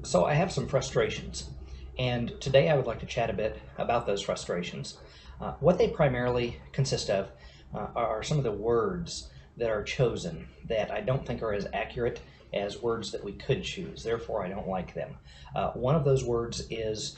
So I have some frustrations, and today I would like to chat a bit about those frustrations. What they primarily consist of are some of the words that are chosen that I don't think are as accurate as words that we could choose. Therefore, I don't like them. One of those words is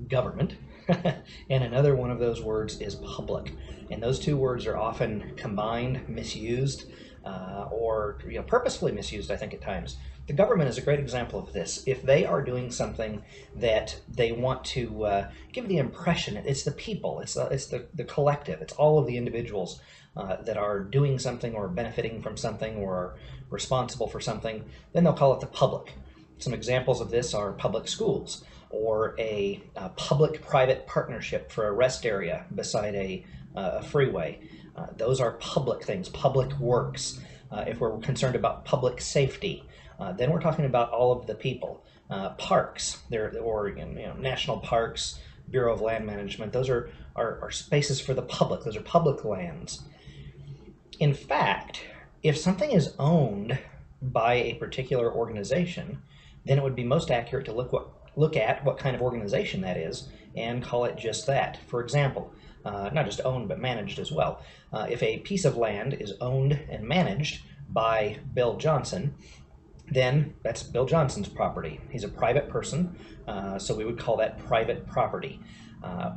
government, and another one of those words is public. And those two words are often combined, misused, or purposefully misused, I think, at times. The government is a great example of this. If they are doing something that they want to give the impression, it's the people, it's the collective, it's all of the individuals that are doing something or benefiting from something or are responsible for something, then they'll call it the public. Some examples of this are public schools or a public-private partnership for a rest area beside a freeway. Those are public things, public works. If we're concerned about public safety, then we're talking about all of the people. Parks, or national parks, Bureau of Land Management, those are spaces for the public. Those are public lands. In fact, if something is owned by a particular organization, then it would be most accurate to look at what kind of organization that is and call it just that. For example, not just owned but managed as well. If a piece of land is owned and managed by Bill Johnson, then that's Bill Johnson's property. He's a private person, so we would call that private property.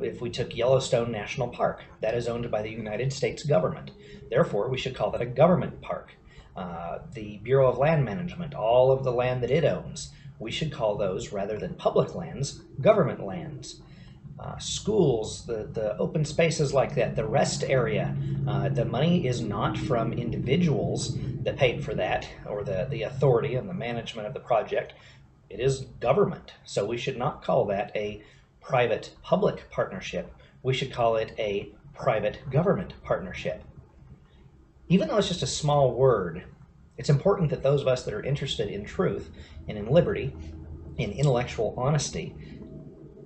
If we took Yellowstone National Park, that is owned by the United States government. Therefore, we should call that a government park. The Bureau of Land Management, all of the land that it owns, we should call those, rather than public lands, government lands. Schools, the open spaces like that, the rest area, the money is not from individuals that paid for that, or the authority and the management of the project. It is government. So we should not call that a private-public partnership. We should call it a private-government partnership. Even though it's just a small word, it's important that those of us that are interested in truth and in liberty, in intellectual honesty,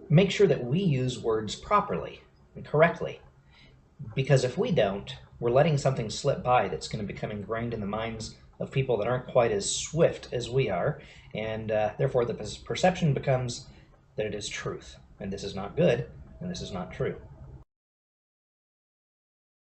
make sure that we use words properly and correctly. Because if we don't, we're letting something slip by that's going to become ingrained in the minds of people that aren't quite as swift as we are, and therefore the perception becomes that it is truth. And this is not good, and this is not true.